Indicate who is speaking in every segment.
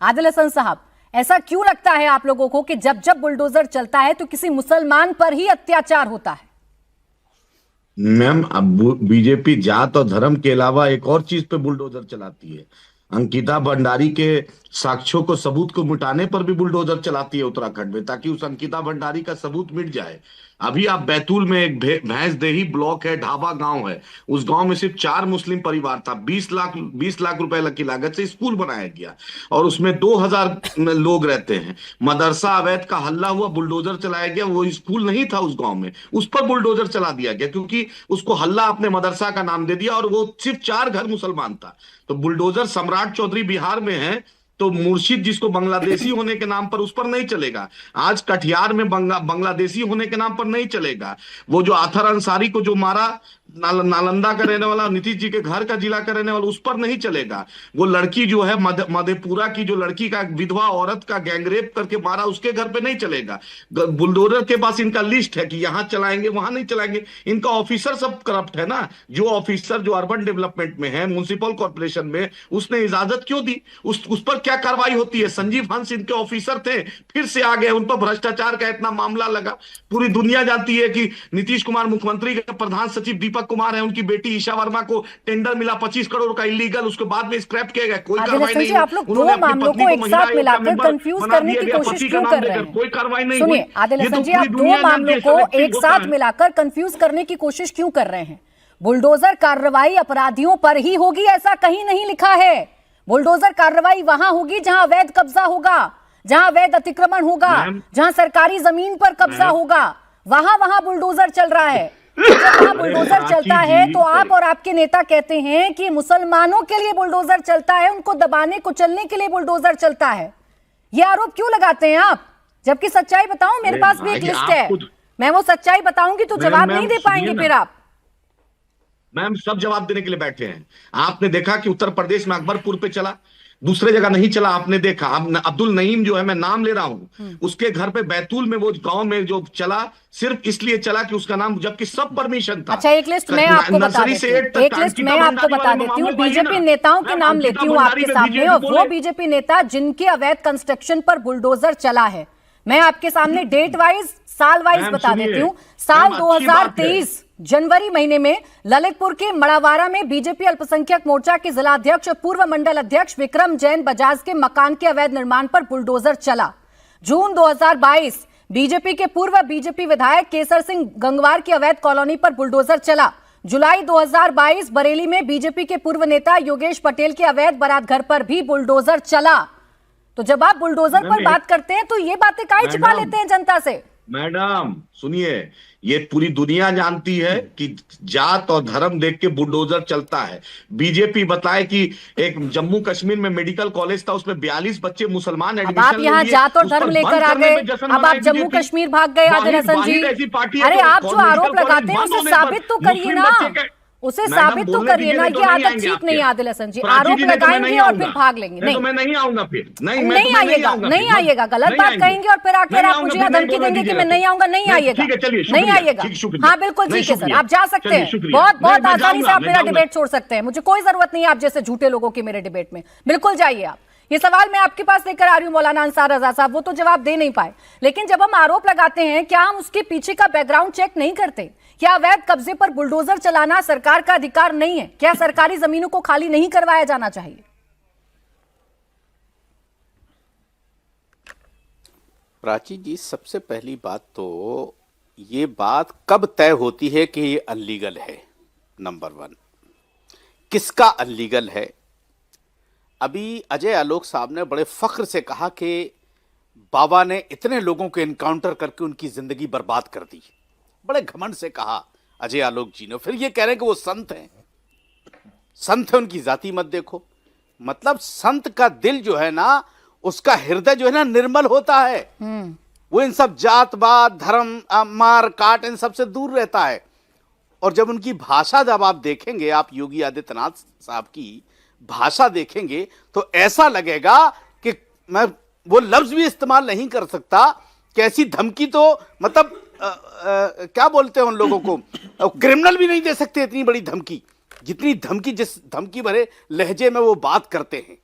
Speaker 1: आदिल हसन साहब, ऐसा क्यों लगता है आप लोगों को कि जब जब बुलडोजर चलता है तो किसी मुसलमान पर ही अत्याचार होता है?
Speaker 2: मैम, अब बीजेपी जात और धर्म के अलावा एक और चीज पे बुलडोजर चलाती है। अंकिता भंडारी के साक्ष्यों को, सबूत को मिटाने पर भी बुलडोजर चलाती है उत्तराखंड में, ताकि उस अंकिता भंडारी का सबूत मिट जाए। अभी आप बैतूल में एक भैंसदेही ब्लॉक है, ढाबा गांव है, उस गांव में सिर्फ 4 मुस्लिम परिवार था। 20 लाख रुपए की लागत से स्कूल बनाया गया और उसमें 2000 लोग रहते हैं। मदरसा अवैध का हल्ला हुआ, बुलडोजर चलाया गया। वो स्कूल नहीं था उस गांव में, उस पर बुलडोजर चला दिया गया क्योंकि उसको हल्ला अपने मदरसा का नाम दे दिया और वो सिर्फ 4 घर मुसलमान था। तो बुलडोजर सम्राट चौधरी बिहार में है, तो मुर्शिद जिसको बांग्लादेशी होने के नाम पर, उस पर नहीं चलेगा। आज कटिहार में बांग्लादेशी होने के नाम पर नहीं चलेगा। वो जो आथर अंसारी को जो मारा, नालंदा का रहने वाला, नीतीश जी के घर का जिला का रहने वाला, उस पर नहीं चलेगा। वो लड़की जो है मधेपुरा की, जो लड़की का विधवा औरत का गैंगरेप करके मारा, उसके घर पे नहीं चलेगा। बुलडोजर के पास इनका लिस्ट है कि यहां चलाएंगे वहां नहीं चलाएंगे। इनका ऑफिसर सब करप्ट है ना। जो ऑफिसर जो अर्बन डेवलपमेंट में है, म्युनिसिपल कॉर्पोरेशन में, उसने इजाजत क्यों दी? उस पर क्या कार्रवाई होती है? संजीव हंस इनके ऑफिसर थे, फिर से आ गए, उन पर भ्रष्टाचार का इतना मामला लगा। पूरी दुनिया जानती है कि नीतीश कुमार मुख्यमंत्री का प्रधान सचिव दीपक कुमार है, उनकी बेटी ईशा वर्मा को टेंडर मिला 25 करोड़ का इलीगल, उसके बाद में स्क्रैप किया गया, कोई कार्रवाई नहीं।
Speaker 1: आप लोग दो मामलों को एक साथ मिलाकर कंफ्यूज करने की कोशिश क्यों कर रहे हैं?
Speaker 2: कोई कार्रवाई नहीं।
Speaker 1: सुनिए आदिल हसन जी, आप दो मामलों को एक साथ मिलाकर कंफ्यूज करने की कोशिश क्यों कर रहे हैं? बुलडोजर कार्रवाई अपराधियों पर ही होगी ऐसा कहीं नहीं लिखा है। बुलडोजर कार्रवाई वहां होगी जहां अवैध कब्जा होगा, जहां अवैध अतिक्रमण होगा, जहां सरकारी जमीन पर कब्जा होगा, वहां वहां बुलडोजर चल रहा है। जब वहां बुलडोजर चलता है तो आप और आपके नेता कहते हैं कि मुसलमानों के लिए बुलडोजर चलता है, उनको दबाने कुचलने के लिए बुलडोजर चलता है। ये आरोप क्यों लगाते हैं आप? जबकि सच्चाई बताऊं, मेरे पास भी एक लिस्ट है, मैं वो सच्चाई बताऊंगी तो जवाब नहीं दे पाएंगे फिर आप।
Speaker 2: मैम, सब जवाब देने के लिए बैठे हैं। आपने देखा कि उत्तर प्रदेश में अकबरपुर पे चला, दूसरे जगह नहीं चला। आपने देखा अब अब्दुल नईम जो है, मैं नाम ले रहा हूं, उसके घर पे बैतूल में, वो गांव में जो चला, सिर्फ इसलिए चला कि उसका नाम, जबकि सब परमिशन था।
Speaker 1: अच्छा, एक लिस्ट मैं आपको बता देती हूँ, बीजेपी नेताओं के नाम लेती हूँ आपके सामने, और वो बीजेपी नेता जिनके अवैध कंस्ट्रक्शन पर बुलडोजर चला है, मैं आपके सामने डेट वाइज, साल वाइज बता देती हूँ। साल 2023 जनवरी महीने में ललितपुर के मड़ावारा में बीजेपी अल्पसंख्यक मोर्चा के जिलाध्यक्ष और पूर्व मंडल अध्यक्ष विक्रम जैन बजाज के मकान के अवैध निर्माण पर बुलडोजर चला। जून 2022 बीजेपी के पूर्व बीजेपी विधायक केसर सिंह गंगवार की अवैध कॉलोनी पर बुलडोजर चला। जुलाई 2022 बरेली में बीजेपी के पूर्व नेता योगेश पटेल के अवैध बारात घर पर भी बुलडोजर चला। तो जब आप बुलडोजर पर बात करते हैं तो ये बातें काहे छिपा लेते हैं जनता से?
Speaker 2: मैडम सुनिए, ये पूरी दुनिया जानती है कि जात और धर्म देख के बुलडोजर चलता है। बीजेपी बताए कि एक जम्मू कश्मीर में मेडिकल कॉलेज था, उसमें 42 बच्चे मुसलमान एडमिशन
Speaker 1: आप यहाँ जात और धर्म लेकर आ गए, अब आप जम्मू कश्मीर भाग गए आदिल हसन जी। अरे आप जो आरोप लगाते हैं उसे साबित तो करिए ना, उसे साबित तो करिए ना। ये आदत ठीक नहीं आदिल हसन जी, आरोप लगाएंगे और फिर भाग लेंगे। नहीं,
Speaker 2: मैं नहीं आऊंगा, फिर
Speaker 1: नहीं आइएगा, नहीं आइएगा, गलत बात कहेंगे और फिर आकर आप मुझे धमकी देंगे कि मैं नहीं आऊंगा। नहीं आइएगा, नहीं आइएगा। हाँ बिल्कुल ठीक है सर, आप जा सकते हैं, बहुत बहुत आसानी से आप मेरा डिबेट छोड़ सकते हैं। मुझे कोई जरूरत नहीं है आप जैसे झूठे लोगों की मेरे डिबेट में, बिल्कुल जाइए आप। ये सवाल मैं आपके पास लेकर आ रही हूं मौलाना अंसार रजा साहब, वो तो जवाब दे नहीं पाए। लेकिन जब हम आरोप लगाते हैं, क्या हम उसके पीछे का बैकग्राउंड चेक नहीं करते? क्या अवैध कब्जे पर बुलडोजर चलाना सरकार का अधिकार नहीं है? क्या सरकारी जमीनों को खाली नहीं करवाया जाना चाहिए?
Speaker 3: प्राची जी, सबसे पहली बात तो ये बात कब तय होती है कि ये अनलीगल है? नंबर 1, किसका अनलीगल है? अभी अजय आलोक साहब ने बड़े फख्र से कहा कि बाबा ने इतने लोगों को एनकाउंटर करके उनकी जिंदगी बर्बाद कर दी। बड़े घमंड से कहा अजय आलोक जी ने। फिर ये कह रहे हैं कि वो संत हैं, संत है, उनकी जाति मत देखो। मतलब संत का दिल जो है ना, उसका हृदय जो है ना निर्मल होता है। वो इन सब जातवाद, धर्म, मार काट, इन सब से दूर रहता है। और जब उनकी भाषा जब आप देखेंगे, आप योगी आदित्यनाथ साहब की भाषा देखेंगे, तो ऐसा लगेगा कि मैं वो लफ्ज भी इस्तेमाल नहीं कर सकता। कैसी धमकी, तो मतलब क्या बोलते हैं उन लोगों को, क्रिमिनल भी नहीं दे सकते इतनी बड़ी धमकी, जितनी धमकी, जिस धमकी भरे लहजे में वो बात करते हैं।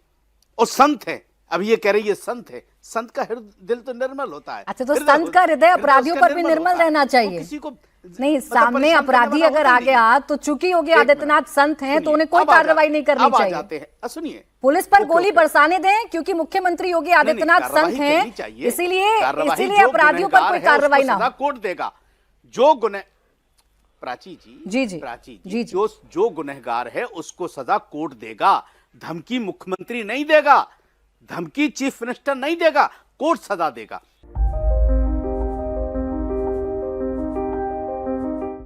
Speaker 3: और संत है, अब ये कह रही है संत है, संत का दिल तो निर्मल होता है।
Speaker 1: अच्छा, तो संत का हृदय अपराधियों पर भी निर्मल रहना चाहिए।
Speaker 3: किसी को
Speaker 1: नहीं, सामने अपराधी अगर आ गया तो चूंकि योगी आदित्यनाथ संत हैं तो उन्हें कोई कार्रवाई नहीं करनी चाहिए।
Speaker 3: जाते हैं, सुनिए,
Speaker 1: पुलिस पर गोली बरसाने दें, क्योंकि मुख्यमंत्री योगी आदित्यनाथ संत हैं, इसीलिए अपराधियों पर कोई कार्रवाई ना हो।
Speaker 3: कोर्ट देगा जो गुनह, प्राची जी,
Speaker 1: जी
Speaker 3: प्राची जी, जो गुनहगार है उसको सजा कोर्ट देगा, धमकी मुख्यमंत्री नहीं देगा, धमकी चीफ मिनिस्टर नहीं देगा, कोर्ट सजा देगा।